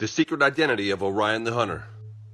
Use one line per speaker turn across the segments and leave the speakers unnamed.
The secret identity of Orion the Hunter.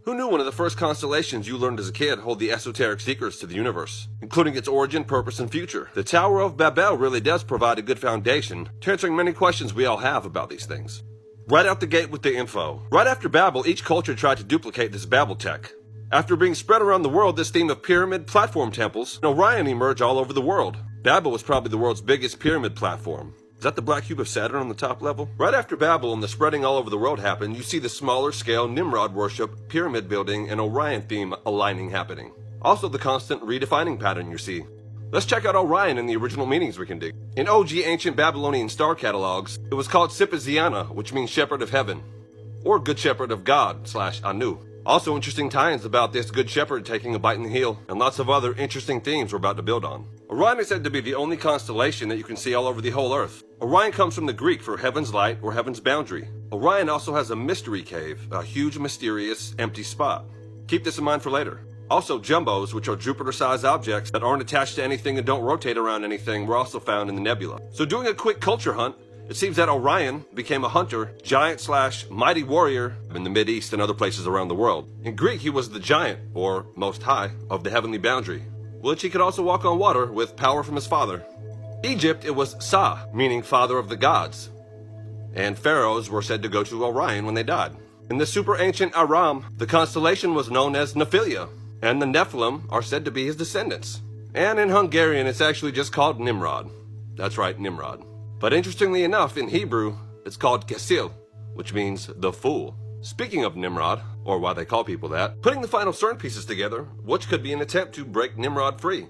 Who knew one of the first constellations you learned as a kid hold the esoteric secrets to the universe, including its origin, purpose, and future? The Tower of Babel really does provide a good foundation to answering many questions we all have about these things. Right out the gate with the info. Right after Babel, each culture tried to duplicate this Babel tech. After being spread around the world, this theme of pyramid platform temples and Orion emerged all over the world. Babel was probably the world's biggest pyramid platform. Is that the black cube of Saturn on the top level? Right after Babel and the spreading all over the world happened, you see the smaller scale Nimrod worship, pyramid building, and Orion theme aligning happening. Also the constant redefining pattern you see. Let's check out Orion and the original meanings we can dig. In OG ancient Babylonian star catalogs, it was called Sipaziana, which means shepherd of heaven, or good shepherd of God / Anu. Also interesting tie-ins about this good shepherd taking a bite in the heel, and lots of other interesting themes we're about to build on. Orion is said to be the only constellation that you can see all over the whole Earth. Orion comes from the Greek for heaven's light or heaven's boundary. Orion also has a mystery cave, a huge, mysterious, empty spot. Keep this in mind for later. Also, jumbos, which are Jupiter-sized objects that aren't attached to anything and don't rotate around anything, were also found in the nebula. So doing a quick culture hunt, it seems that Orion became a hunter, giant / mighty warrior in the Mideast and other places around the world. In Greek, he was the giant, or most high, of the heavenly boundary, which he could also walk on water with power from his father. Egypt, it was Sa, meaning father of the gods. And pharaohs were said to go to Orion when they died. In the super ancient Aram, the constellation was known as Nephilia, and the Nephilim are said to be his descendants. And in Hungarian, it's actually just called Nimrod. That's right, Nimrod. But interestingly enough, in Hebrew, it's called Kesil, which means the fool. Speaking of Nimrod, or why they call people that, putting the final CERN pieces together, which could be an attempt to break Nimrod free,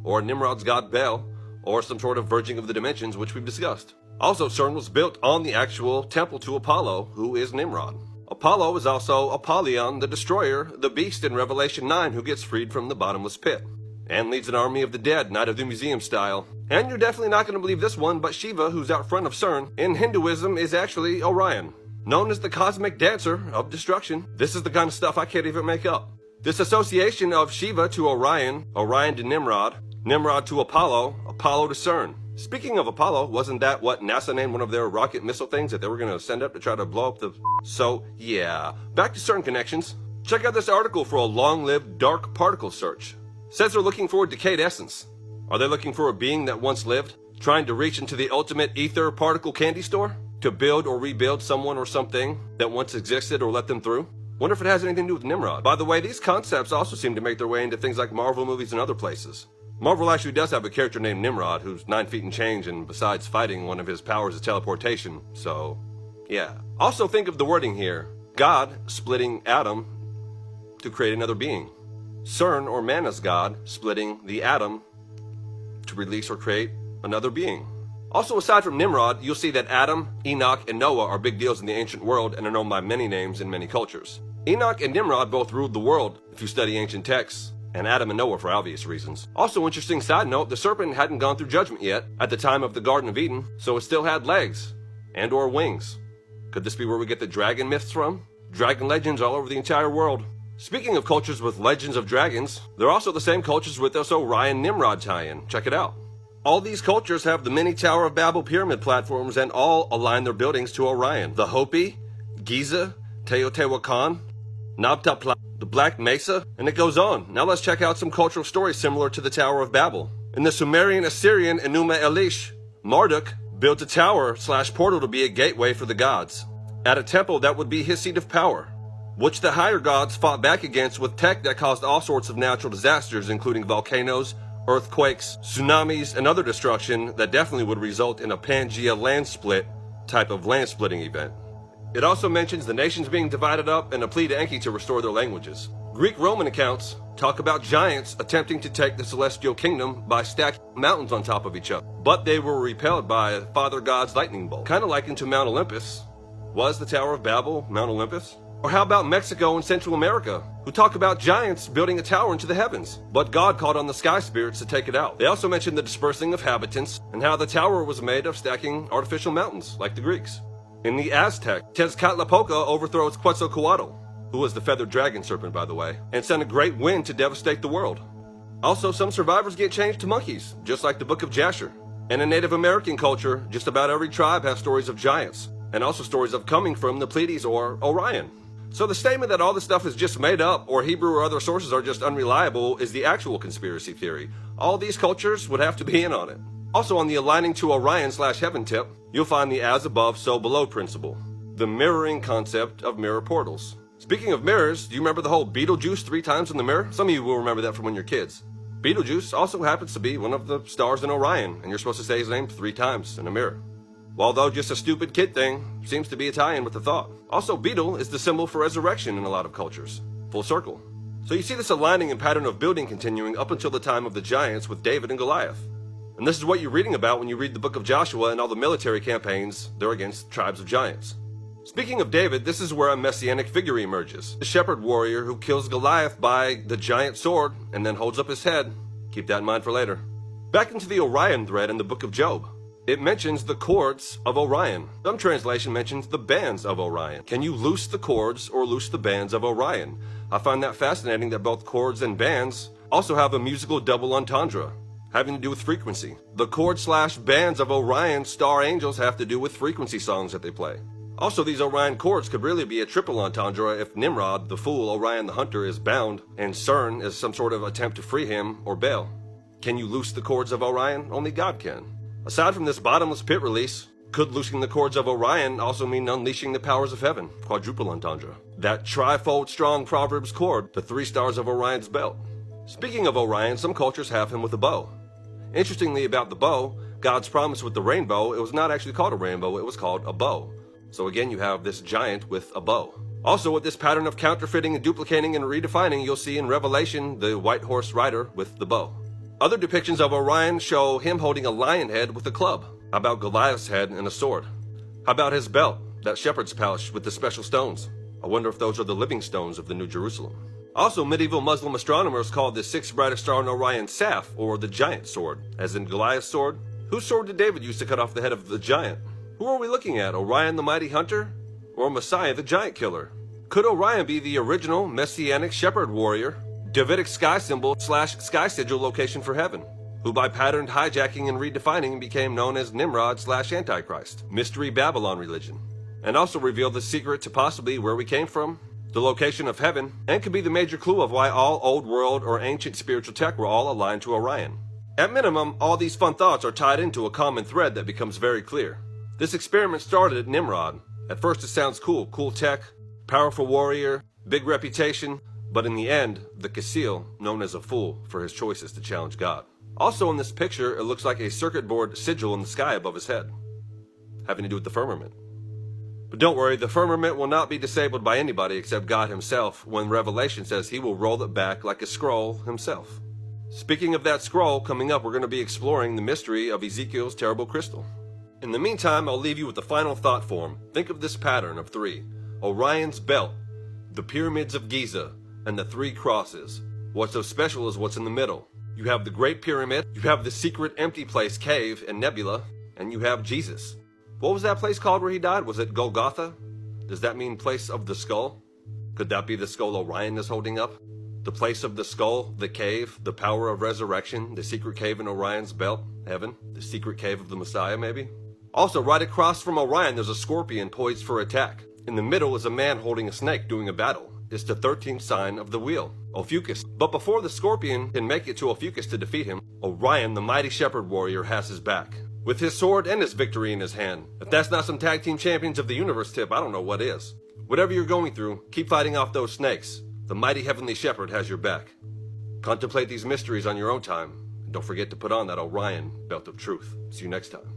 or Nimrod's god Bel, or some sort of verging of the dimensions, which we've discussed. Also, CERN was built on the actual temple to Apollo, who is Nimrod. Apollo is also Apollyon, the destroyer, the beast in Revelation 9 who gets freed from the bottomless pit, and leads an army of the dead, Night of the Museum style. And you're definitely not going to believe this one, but Shiva, who's out front of CERN, in Hinduism is actually Orion, known as the cosmic dancer of destruction. This is the kind of stuff I can't even make up. This association of Shiva to Orion, Orion to Nimrod, Nimrod to Apollo, Apollo to CERN. Speaking of Apollo, wasn't that what NASA named one of their rocket missile things that they were going to send up to try to blow up the... So, yeah. Back to CERN connections. Check out this article for a long-lived dark particle search. Says they're looking for a decayed essence. Are they looking for a being that once lived? Trying to reach into the ultimate ether particle candy store? To build or rebuild someone or something that once existed or let them through? Wonder if it has anything to do with Nimrod. By the way, these concepts also seem to make their way into things like Marvel movies and other places. Marvel actually does have a character named Nimrod who's 9 feet and change, and besides fighting, one of his powers is teleportation, so yeah. Also think of the wording here. God splitting atom to create another being. CERN or Mana's God splitting the atom to release or create another being. Also, aside from Nimrod, you'll see that Adam, Enoch, and Noah are big deals in the ancient world and are known by many names in many cultures. Enoch and Nimrod both ruled the world if you study ancient texts, and Adam and Noah for obvious reasons. Also, interesting side note, the serpent hadn't gone through judgment yet at the time of the Garden of Eden, so it still had legs and or wings. Could this be where we get the dragon myths from? Dragon legends all over the entire world. Speaking of cultures with legends of dragons, they're also the same cultures with this Orion Nimrod tie-in. Check it out. All these cultures have the mini Tower of Babel pyramid platforms and all align their buildings to Orion. The Hopi, Giza, Teotihuacan, Nabta, the Black Mesa, and it goes on. Now let's check out some cultural stories similar to the Tower of Babel. In the Sumerian Assyrian Enuma Elish, Marduk built a tower / portal to be a gateway for the gods, at a temple that would be his seat of power, which the higher gods fought back against with tech that caused all sorts of natural disasters, including volcanoes, earthquakes, tsunamis, and other destruction that definitely would result in a Pangea land split type of land splitting event. It also mentions the nations being divided up and a plea to Enki to restore their languages. Greek-Roman accounts talk about giants attempting to take the celestial kingdom by stacking mountains on top of each other, but they were repelled by Father God's lightning bolt. Kind of likened to Mount Olympus. Was the Tower of Babel Mount Olympus? Or how about Mexico and Central America, who talk about giants building a tower into the heavens, but God called on the sky spirits to take it out. They also mention the dispersing of habitants and how the tower was made of stacking artificial mountains, like the Greeks. In the Aztec, Tezcatlipoca overthrows Quetzalcoatl, who was the feathered dragon serpent, by the way, and sent a great wind to devastate the world. Also, some survivors get changed to monkeys, just like the Book of Jasher. And in Native American culture, just about every tribe has stories of giants, and also stories of coming from the Pleiades or Orion. So the statement that all this stuff is just made up, or Hebrew or other sources are just unreliable, is the actual conspiracy theory. All these cultures would have to be in on it. Also, on the aligning to Orion/heaven tip, you'll find the as above, so below principle. The mirroring concept of mirror portals. Speaking of mirrors, do you remember the whole Betelgeuse 3 times in the mirror? Some of you will remember that from when you're kids. Betelgeuse also happens to be one of the stars in Orion, and you're supposed to say his name 3 times in a mirror. Although just a stupid kid thing, seems to be a tie-in with the thought. Also, beetle is the symbol for resurrection in a lot of cultures. Full circle. So you see this aligning and pattern of building continuing up until the time of the giants with David and Goliath. And this is what you're reading about when you read the book of Joshua and all the military campaigns they're against tribes of giants. Speaking of David, this is where a messianic figure emerges. The shepherd warrior who kills Goliath by the giant sword and then holds up his head. Keep that in mind for later. Back into the Orion thread in the book of Job. It mentions the cords of Orion. Some translation mentions the bands of Orion. Can you loose the cords or loose the bands of Orion? I find that fascinating that both cords and bands also have a musical double entendre, having to do with frequency. The chord/bands of Orion star angels have to do with frequency songs that they play. Also, these Orion chords could really be a triple entendre if Nimrod, the fool, Orion the hunter, is bound, and CERN is some sort of attempt to free him or Babel. Can you loose the cords of Orion? Only God can. Aside from this bottomless pit release, could loosing the cords of Orion also mean unleashing the powers of heaven? Quadruple entendre. That trifold strong Proverbs chord, the 3 stars of Orion's belt. Speaking of Orion, some cultures have him with a bow. Interestingly about the bow, God's promise with the rainbow, it was not actually called a rainbow, it was called a bow. So again, you have this giant with a bow. Also, with this pattern of counterfeiting and duplicating and redefining, you'll see in Revelation the white horse rider with the bow. Other depictions of Orion show him holding a lion head with a club. How about Goliath's head and a sword? How about his belt, that shepherd's pouch with the special stones? I wonder if those are the living stones of the New Jerusalem. Also, medieval Muslim astronomers called the 6th brightest star in Orion Saf, or the giant sword, as in Goliath's sword. Whose sword did David use to cut off the head of the giant? Who are we looking at, Orion the mighty hunter, or Messiah the giant killer? Could Orion be the original messianic shepherd warrior, Davidic sky symbol/sky sigil location for heaven, who by patterned hijacking and redefining became known as Nimrod/Antichrist, mystery Babylon religion, and also revealed the secret to possibly where we came from, the location of heaven, and could be the major clue of why all old world or ancient spiritual tech were all aligned to Orion. At minimum, all these fun thoughts are tied into a common thread that becomes very clear. This experiment started at Nimrod. At first it sounds cool tech, powerful warrior, big reputation, but in the end, the Casil, known as a fool for his choices to challenge God. Also in this picture, it looks like a circuit board sigil in the sky above his head, having to do with the firmament. But don't worry, the firmament will not be disabled by anybody except God himself when Revelation says he will roll it back like a scroll himself. Speaking of that scroll, coming up we're going to be exploring the mystery of Ezekiel's terrible crystal. In the meantime, I'll leave you with the final thought form. Think of this pattern of 3. Orion's belt, the pyramids of Giza, and the 3 crosses. What's so special is what's in the middle. You have the Great Pyramid, you have the secret empty place, cave, and nebula, and you have Jesus. What was that place called where he died? Was it Golgotha? Does that mean place of the skull? Could that be the skull Orion is holding up? The place of the skull, the cave, the power of resurrection, the secret cave in Orion's belt, heaven, the secret cave of the Messiah maybe? Also, right across from Orion there's a scorpion poised for attack. In the middle is a man holding a snake doing a battle. It's the 13th sign of the wheel, Ophiuchus. But before the scorpion can make it to Ophiuchus to defeat him, Orion, the mighty shepherd warrior, has his back, with his sword and his victory in his hand. If that's not some tag team champions of the universe tip, I don't know what is. Whatever you're going through, keep fighting off those snakes. The mighty heavenly shepherd has your back. Contemplate these mysteries on your own time, and don't forget to put on that Orion belt of truth. See you next time.